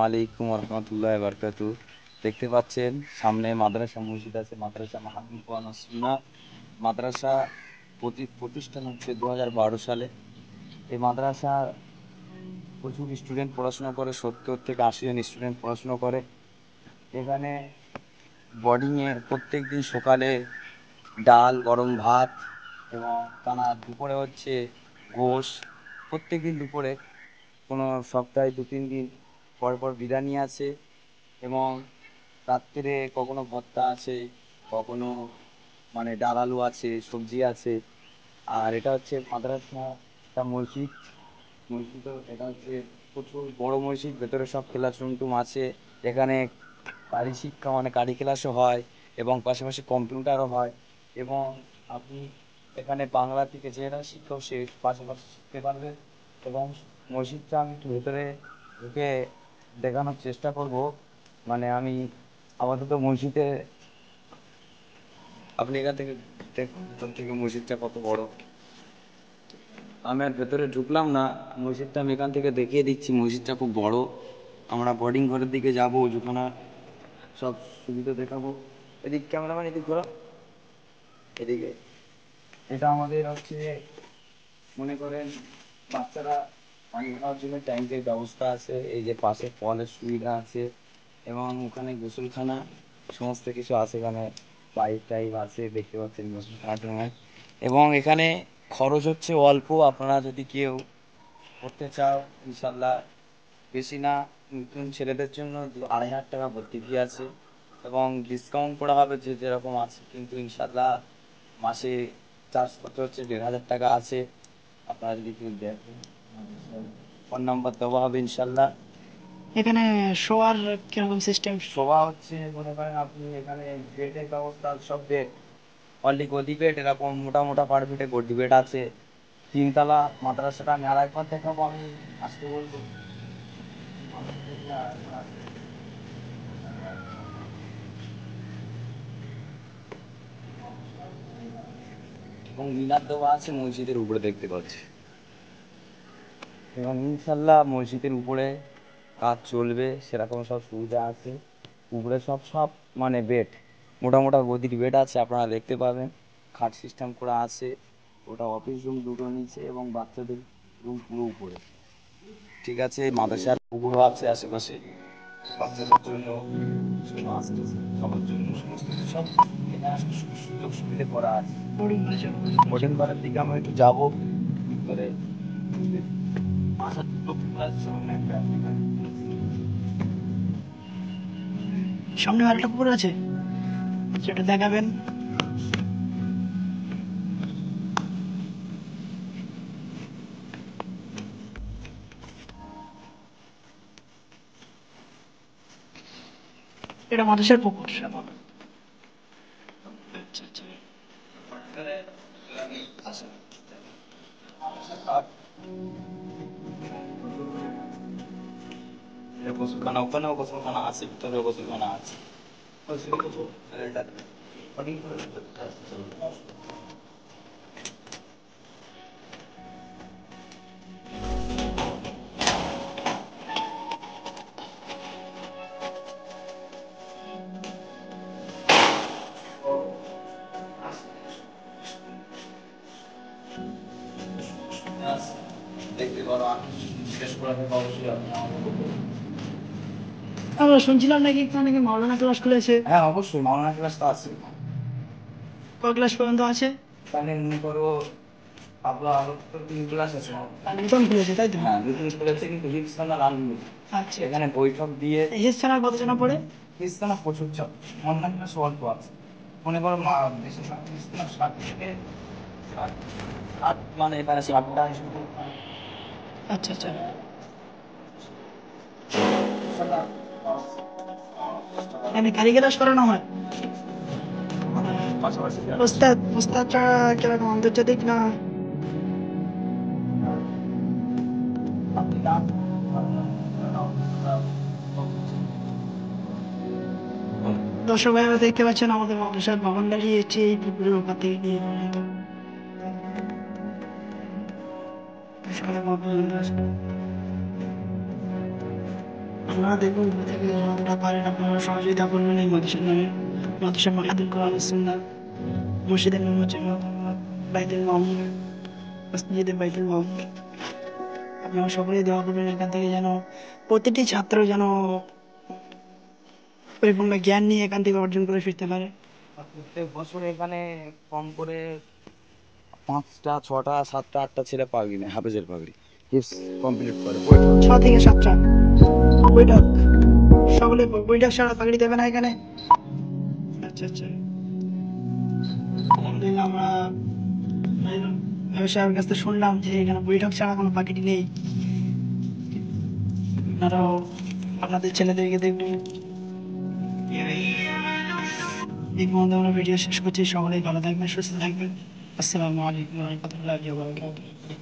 আলাইকুম রহমতুল্লাহ বারকাতু। দেখতে পাচ্ছেন সামনে মাদ্রাসা মসজিদ আছে, মাদ্রাসা মাহাদিম সুন্নাহ মাদ্রাসা প্রতিষ্ঠান হচ্ছে 2012 সালে। এই মাদ্রাসা প্রচুর স্টুডেন্ট পড়াশোনা করে, 70 থেকে 80 জন স্টুডেন্ট পড়াশোনা করে এখানে। বোর্ডিংয়ে প্রত্যেক দিন সকালে ডাল, গরম ভাত এবং দুপুরে হচ্ছে গোশ। প্রত্যেক দিন দুপুরে, কোনো সপ্তাহে 2-3 দিন পর পর বিরিয়ানি আছে এবং রাত্রে কখনো ভর্তা আছে, কখনো ডাল আলু আছে, সবজি আছে। আর এটা হচ্ছে মাদ্রাসা একটা মসজিদ। এটা হচ্ছে প্রচুর বড় মসজিদ, ভেতরে সব ক্লাসরুম টুম আছে। এখানে কারি শিক্ষা কারি ক্লাসও হয় এবং পাশাপাশি কম্পিউটারও হয়। এবং আপনি এখানে বাংলা থেকে যেটা শিক্ষক সে পাশাপাশি শিখতে পারবে। এবং মসজিদটা আমি একটু ভেতরে ঢুকে দেখানোর চেষ্টা করব। আমি আপাতত মসজিদে, আপনি এখান থেকে দেখুন ভিতর থেকে মসজিদটা কত বড়। আমি আর ভেতরে ঢুকলাম না, মসজিদটা আমি এখান থেকে দেখিয়ে দিচ্ছি। মসজিদটা খুব বড়। আমরা বোর্ডিং ঘরের দিকে যাবো, যেখানে সব সুবিধা দেখাবো। এদিক ক্যামেরাম্যান, এদিক ঘোরা, এদিকে। এটা আমাদের হচ্ছে, মনে করেন বাচ্চারা পানি খাওয়ার জন্য ট্যাঙ্কের ব্যবস্থা আছে, এই যে পাশে কলের সুবিধা আছে এবং ওখানে গোসলখানা সমস্ত কিছু আছে। এখানে পাইপ টাইপ আছে, দেখতে পাচ্ছেন গোসলখানা টুখানা। এবং এখানে খরচ হচ্ছে অল্প। আপনারা যদি কেউ করতে চাও, ইনশাল্লাহ বেশি না, নতুন ছেলেদের জন্য 2,500 টাকা ভর্তি ফি আছে এবং ডিসকাউন্ট করা হবে যে যেরকম আছে। কিন্তু ইনশাল্লাহ মাসে চার্জ করতে হচ্ছে 1,500 টাকা আছে। আপনারা যদি কেউ দেখেন, ফোন নাম্বার দেওয়া হবে ইনশাল্লাহ। এখানে শোয়ার কিরকম সিস্টেম? শোভা হচ্ছে, মনে করেন আপনি এখানে বেডের ব্যবস্থা, সব বেড অনলি গদি বেড, এরকম মোটা মোটা পার বেডে গদি বেড আছে। 3 তলা মাদ্রাসাটা আমি আর একবার দেখাবো, আমি আসতে বলবো। এবং মিনার দেওয়া আছে মসজিদের উপরে, দেখতে পাচ্ছি। এবং ইনশাল্লাহ মসজিদের উপরে কাজ চলবে, সেরকম সব সুবিধা আছে। উপরে সব সব বেড, মোটা মোটা গদির বেড আছে, আপনারা দেখতে পাবেন। খাট সিস্টেম করা আছে। ওটা অফিস রুম দুটো নিচে এবং বাচ্চাদের রুম পুরো উপরে। ঠিক আছে, মাদ্রাসার পুকুরও আছে আশেপাশে, বাচ্চাদের জন্য সবার জন্য সমস্ত কিছু সব এখানে সুযোগ সুবিধা করা আছে। বোর্ডিং ঘরের দিকে আমরা একটু যাবো করে। সামনে আরেকটা পুকুর আছে, সেটা দেখাবেন? এটা মাদ্রাসার পুকুর। আচ্ছা আচ্ছা। গোসলখানা, ওখানেও গোসলখানা আছে, ভিতরেও গোসলখানা আছে। দেখতে পারো, আমি শেষ করার অবশ্যই আপনি আমাকে বলবেন। আমরা শুনছিলাম নাকি এখানে নাকি মাওলানা ক্লাস খুলেছে? হ্যাঁ, অবশ্যই মাওলানা ক্লাস তো আছে। কয় ক্লাস পর্যন্ত আছে? তাহলে মনে করো আপনার আরো তো 3 ক্লাস আছে। নতুন খুলেছে তাই তো? হ্যাঁ, নতুন খুলেছে, কিন্তু হিপসখানা রাননি। আচ্ছা। এখানে বৈঠক দিয়ে হিসছানা কত জানা পড়ে? হিপসখানা প্রচুর চাপ, অন্যান্য ক্লাস অল্প আছে। মনে করো বেশিরভাগ হিপসখানা 60 থেকে 60, এখানে 60টা শুধু। আচ্ছা আচ্ছা। এখানে কারি ক্লাস করানো হয়? পাশাপাশি ওস্তাদরা কিরকম, আন্তর্জাতিক না? দর্শক ভাইরা দেখতে পাচ্ছেন আমাদের মাদ্রাসার ভবন দাঁড়িয়েছে এই পুকুরের উপর থেকে নিয়ে। আপনারা দেখুন দূর থেকে যতটা পারেন আপনারা সহযোগিতা করবেন এই মাদ্রাসার নামে। মাদ্রাসা মাহাদুল কোরআন সুন্নাহ মসজিদের নাম হচ্ছে বাইতুল মামুন, মসজিদে বাইতুল মামুন। আপনারা সকলেই দোয়া করবেন এখান থেকে যেন প্রতিটি ছাত্র যেন পরিপূর্ণ জ্ঞান নিয়ে এখান থেকে অর্জন করে ফিরতে পারে। প্রত্যেক বছর এখানে কম করে 5টা 6টা 7টা 8টা ছেলে পাগড়ি নেয়, হাফেজের পাগড়ি হিফজ কমপ্লিট করে। 6 থেকে 7টা বৈঠক, সকলে বৈঠক ছাড়া পাগড়ি দেবে না এখানে। আচ্ছা আচ্ছা, আলহামদুলিল্লাহ। আমরা ব্যবসায়ের কাছ থেকে শুনলাম যে এখানে বৈঠক ছাড়া কোনো পাগড়ি নেই। আপনারাও আপনাদের ছেলেদেরকে দেখবেন। এই পর্যন্ত আমরা ভিডিও শেষ করছি। সকলেই ভালো থাকবেন, সুস্থ থাকবেন। আসসালামু আলাইকুম ওয়া রাহমাতুল্লাহি ওয়া বারাকাতুহু।